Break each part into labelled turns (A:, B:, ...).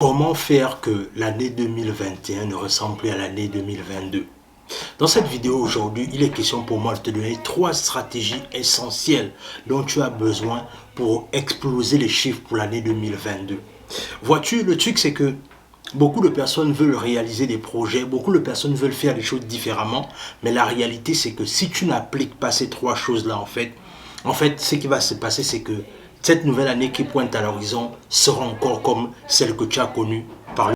A: Comment faire que l'année 2021 ne ressemble plus à l'année 2022? Dans cette vidéo aujourd'hui, il est question pour moi de te donner 3 stratégies essentielles dont tu as besoin pour exploser les chiffres pour l'année 2022. Vois-tu, le truc c'est que beaucoup de personnes veulent réaliser des projets, beaucoup de personnes veulent faire des choses différemment, mais la réalité c'est que si tu n'appliques pas ces 3 choses-là en fait, ce qui va se passer c'est que cette nouvelle année qui pointe à l'horizon sera encore comme celle que tu as connue par le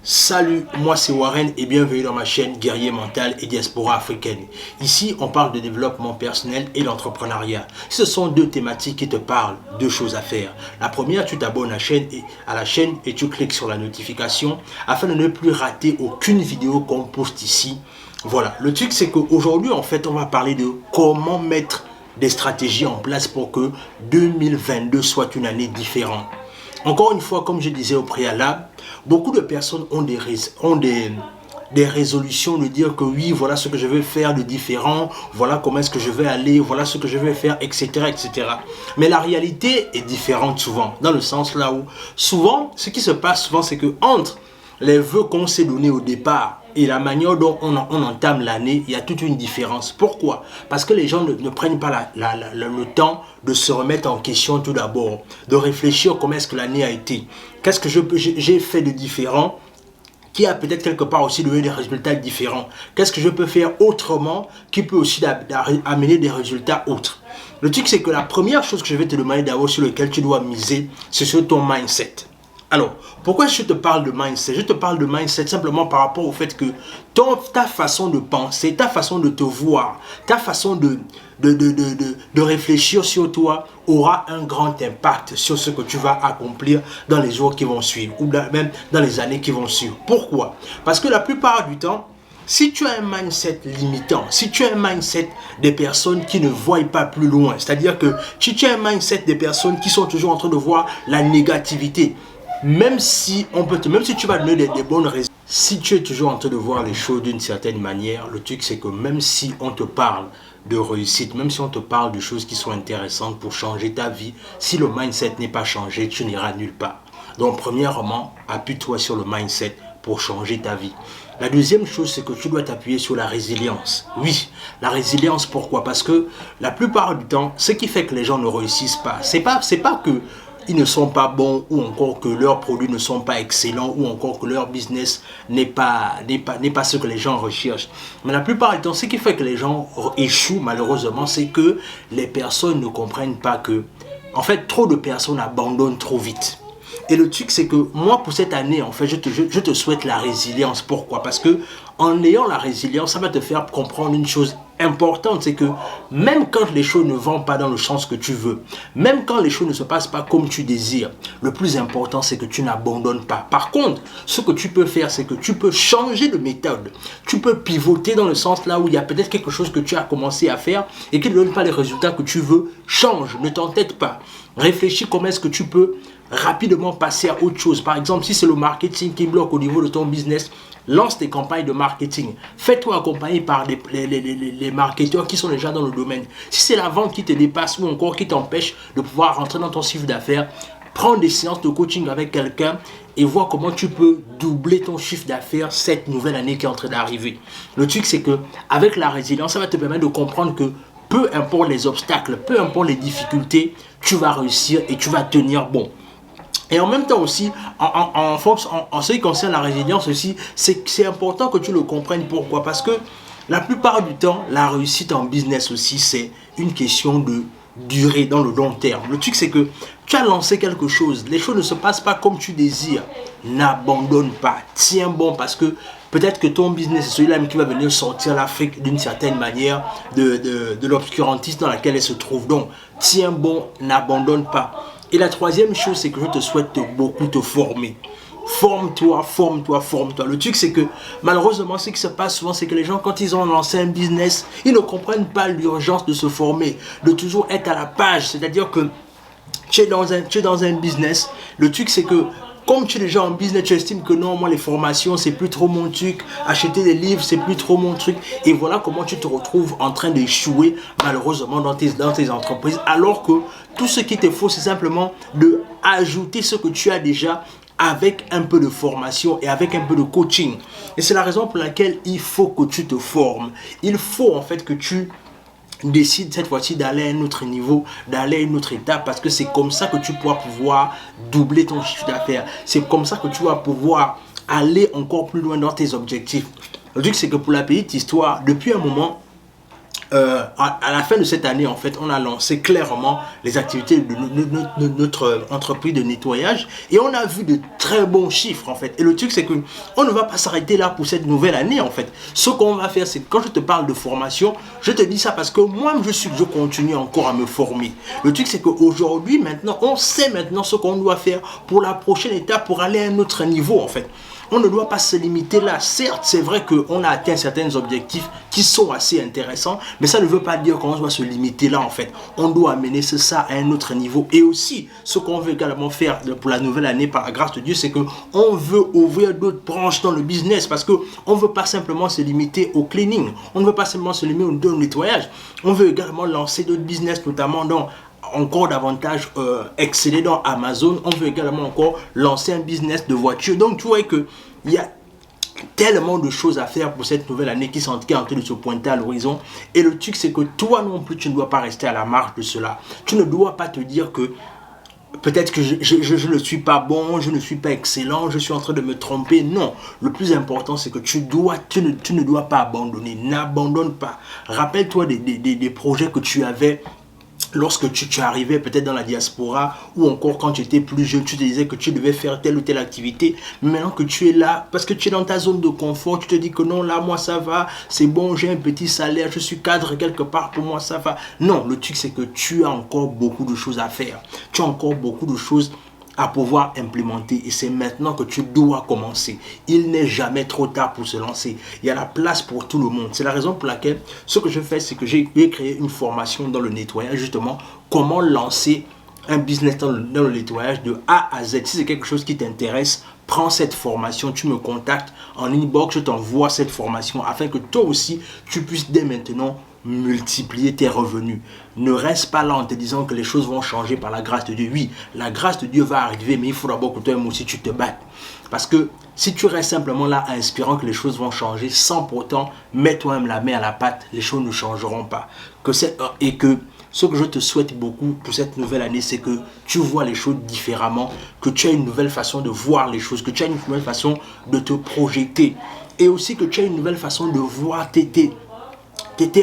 A: Salut, moi c'est Warren et bienvenue dans ma chaîne Guerrier Mental et Diaspora Africaine. Ici, on parle de développement personnel et d'entrepreneuriat. Ce sont 2 thématiques qui te parlent, 2 choses à faire. La première, tu t'abonnes à la chaîne et tu cliques sur la notification afin de ne plus rater aucune vidéo qu'on poste ici. Voilà, le truc c'est qu'aujourd'hui, en fait, on va parler de comment mettre des stratégies en place pour que 2022 soit une année différente. Encore une fois, comme je disais au préalable, beaucoup de personnes ont des résolutions de dire que oui, voilà ce que je vais faire de différent, voilà comment est-ce que je vais aller, voilà ce que je vais faire, etc., etc. Mais la réalité est différente souvent, dans le sens là où, souvent, ce qui se passe souvent, c'est que entre les vœux qu'on s'est donnés au départ et la manière dont on entame l'année, il y a toute une différence. Pourquoi? Parce que les gens ne prennent pas le temps de se remettre en question tout d'abord, de réfléchir comment est-ce que l'année a été. Qu'est-ce que j'ai fait de différent qui a peut-être quelque part aussi donné des résultats différents? Qu'est-ce que je peux faire autrement qui peut aussi amener des résultats autres? Le truc, c'est que la première chose que je vais te demander d'abord sur laquelle tu dois miser, c'est sur ton mindset. Alors, pourquoi je te parle de mindset? Je te parle de mindset simplement par rapport au fait que ta façon de penser, ta façon de te voir, ta façon de réfléchir sur toi aura un grand impact sur ce que tu vas accomplir dans les jours qui vont suivre ou même dans les années qui vont suivre. Pourquoi? Parce que la plupart du temps, si tu as un mindset limitant, si tu as un mindset des personnes qui ne voient pas plus loin, c'est-à-dire que si tu as un mindset des personnes qui sont toujours en train de voir la négativité, même si tu vas donner des bonnes raisons, si tu es toujours en train de voir les choses d'une certaine manière, le truc c'est que même si on te parle de réussite, même si on te parle de choses qui sont intéressantes pour changer ta vie, si le mindset n'est pas changé, tu n'iras nulle part. Donc premièrement, appuie-toi sur le mindset pour changer ta vie. La deuxième chose, c'est que tu dois t'appuyer sur la résilience. Oui, la résilience, pourquoi? Parce que la plupart du temps, ce qui fait que les gens ne réussissent pas, c'est pas que ils ne sont pas bons ou encore que leurs produits ne sont pas excellents ou encore que leur business n'est pas ce que les gens recherchent. Mais la plupart du temps, ce qui fait que les gens échouent malheureusement, c'est que les personnes ne comprennent pas que, en fait, trop de personnes abandonnent trop vite. Et le truc, c'est que moi, pour cette année, en fait, je te souhaite la résilience. Pourquoi? Parce que en ayant la résilience, ça va te faire comprendre une chose importante, c'est que même quand les choses ne vont pas dans le sens que tu veux, même quand les choses ne se passent pas comme tu désires, le plus important, c'est que tu n'abandonnes pas. Par contre, ce que tu peux faire, c'est que tu peux changer de méthode. Tu peux pivoter dans le sens là où il y a peut-être quelque chose que tu as commencé à faire et qui ne donne pas les résultats que tu veux. Change, ne t'entête pas. Réfléchis comment est-ce que tu peux rapidement passer à autre chose. Par exemple, si c'est le marketing qui bloque au niveau de ton business, lance tes campagnes de marketing. Fais-toi accompagner par les marketeurs qui sont déjà dans le domaine. Si c'est la vente qui te dépasse ou encore qui t'empêche de pouvoir rentrer dans ton chiffre d'affaires, prends des séances de coaching avec quelqu'un et vois comment tu peux doubler ton chiffre d'affaires cette nouvelle année qui est en train d'arriver. Le truc, c'est que avec la résilience, ça va te permettre de comprendre que peu importe les obstacles, peu importe les difficultés, tu vas réussir et tu vas tenir bon. Et en même temps aussi, en ce qui concerne la résilience aussi, c'est important que tu le comprennes. Pourquoi? Parce que la plupart du temps, la réussite en business aussi, c'est une question de durée dans le long terme. Le truc, c'est que tu as lancé quelque chose, les choses ne se passent pas comme tu désires. N'abandonne pas, tiens bon, parce que peut-être que ton business est celui-là qui va venir sortir l'Afrique d'une certaine manière de l'obscurantisme dans laquelle elle se trouve. Donc, tiens bon, n'abandonne pas. Et la troisième chose, c'est que je te souhaite beaucoup te former. Forme-toi, forme-toi, forme-toi. Le truc, c'est que malheureusement, ce qui se passe souvent, c'est que les gens, quand ils ont lancé un business, ils ne comprennent pas l'urgence de se former, de toujours être à la page. C'est-à-dire que tu es dans un business. Le truc, c'est que comme tu es déjà en business, tu estimes que non, moi les formations, c'est plus trop mon truc. Acheter des livres, c'est plus trop mon truc. Et voilà comment tu te retrouves en train d'échouer malheureusement dans tes entreprises. Alors que tout ce qu'il te faut, c'est simplement de ajouter ce que tu as déjà avec un peu de formation et avec un peu de coaching. Et c'est la raison pour laquelle il faut que tu te formes. Il faut en fait que tu décide cette fois-ci d'aller à un autre niveau, d'aller à une autre étape, parce que c'est comme ça que tu pourras pouvoir doubler ton chiffre d'affaires. C'est comme ça que tu vas pouvoir aller encore plus loin dans tes objectifs. Le truc, c'est que pour la petite histoire, depuis un moment, à la fin de cette année, en fait, on a lancé clairement les activités de notre entreprise de nettoyage et on a vu de très bons chiffres, en fait. Et le truc, c'est que on ne va pas s'arrêter là pour cette nouvelle année, en fait. Ce qu'on va faire, c'est que quand je te parle de formation, je te dis ça parce que moi, je continue encore à me former. Le truc, c'est qu'aujourd'hui, maintenant, on sait maintenant ce qu'on doit faire pour la prochaine étape, pour aller à un autre niveau, en fait. On ne doit pas se limiter là. Certes, c'est vrai qu'on a atteint certains objectifs qui sont assez intéressants, mais ça ne veut pas dire qu'on doit se limiter là en fait. On doit amener ça à un autre niveau. Et aussi, ce qu'on veut également faire pour la nouvelle année, par la grâce de Dieu, c'est qu'on veut ouvrir d'autres branches dans le business parce qu'on ne veut pas simplement se limiter au cleaning. On ne veut pas simplement se limiter au nettoyage. On veut également lancer d'autres business, notamment dans encore davantage exceller dans Amazon. On veut également encore lancer un business de voiture. Donc tu vois que il y a tellement de choses à faire pour cette nouvelle année qui sont en train de se pointer à l'horizon. Et le truc, c'est que toi non plus, tu ne dois pas rester à la marge de cela. Tu ne dois pas te dire que peut-être que je ne suis pas bon, je ne suis pas excellent, je suis en train de me tromper. Non, le plus important, c'est que tu ne dois pas abandonner. N'abandonne pas. Rappelle-toi des projets que tu avais lorsque tu arrivais peut-être dans la diaspora ou encore quand tu étais plus jeune, tu te disais que tu devais faire telle ou telle activité. Mais maintenant que tu es là, parce que tu es dans ta zone de confort, tu te dis que non, là, moi, ça va, c'est bon, j'ai un petit salaire, je suis cadre quelque part, pour moi, ça va. Non, le truc, c'est que tu as encore beaucoup de choses à faire. Tu as encore beaucoup de choses à pouvoir implémenter et c'est maintenant que tu dois commencer. Il n'est jamais trop tard pour se lancer. Il y a la place pour tout le monde. C'est la raison pour laquelle ce que je fais, c'est que j'ai créé une formation dans le nettoyage, justement, comment lancer un business dans le nettoyage de A à Z. Si c'est quelque chose qui t'intéresse, prends cette formation, tu me contactes en inbox, je t'envoie cette formation afin que toi aussi, tu puisses dès maintenant multiplier tes revenus. Ne reste pas là en te disant que les choses vont changer par la grâce de Dieu. Oui, la grâce de Dieu va arriver, mais il faut d'abord que toi-même aussi tu te battes. Parce que si tu restes simplement là en espérant que les choses vont changer sans pourtant mettre toi-même la main à la pâte, les choses ne changeront pas. Et que ce que je te souhaite beaucoup pour cette nouvelle année, c'est que tu vois les choses différemment, que tu as une nouvelle façon de voir les choses, que tu as une nouvelle façon de te projeter. Et aussi que tu as une nouvelle façon de voir tes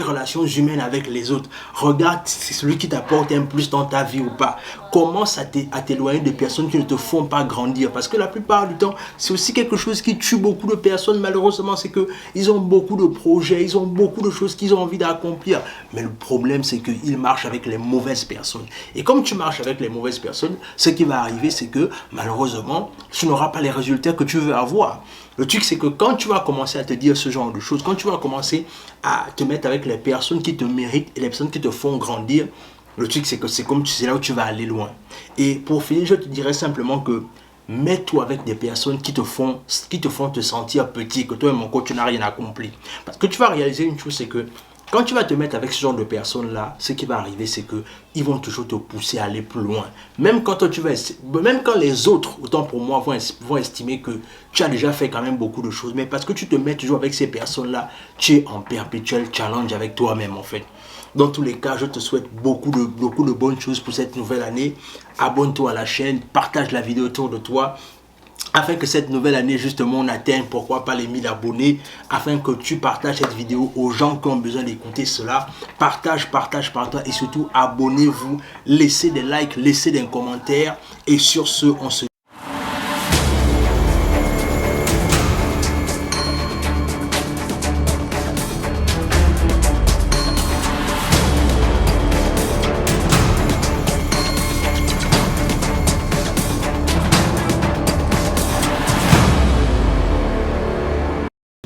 A: relations humaines avec les autres. Regarde si c'est celui qui t'apporte un plus dans ta vie ou pas. Commence à t'éloigner de personnes qui ne te font pas grandir. Parce que la plupart du temps, c'est aussi quelque chose qui tue beaucoup de personnes. Malheureusement, c'est qu'ils ont beaucoup de projets, ils ont beaucoup de choses qu'ils ont envie d'accomplir. Mais le problème, c'est qu'ils marchent avec les mauvaises personnes. Et comme tu marches avec les mauvaises personnes, ce qui va arriver, c'est que malheureusement, tu n'auras pas les résultats que tu veux avoir. Le truc, c'est que quand tu vas commencer à te dire ce genre de choses, quand tu vas commencer à te mettre avec les personnes qui te méritent et les personnes qui te font grandir, le truc, c'est que c'est là où tu vas aller loin. Et pour finir, je te dirais simplement que mets-toi avec des personnes qui te font te sentir petit, que toi et mon coach, tu n'as rien accompli. Parce que tu vas réaliser une chose, c'est que quand tu vas te mettre avec ce genre de personnes-là, ce qui va arriver, c'est qu'ils vont toujours te pousser à aller plus loin. Même quand les autres, autant pour moi, vont estimer que tu as déjà fait quand même beaucoup de choses. Mais parce que tu te mets toujours avec ces personnes-là, tu es en perpétuel challenge avec toi-même en fait. Dans tous les cas, je te souhaite beaucoup de bonnes choses pour cette nouvelle année. Abonne-toi à la chaîne, partage la vidéo autour de toi. Afin que cette nouvelle année, justement, on atteigne, pourquoi pas les 1000 abonnés, afin que tu partages cette vidéo aux gens qui ont besoin d'écouter cela. Partage et surtout abonnez-vous, laissez des likes, laissez des commentaires. Et sur ce, on se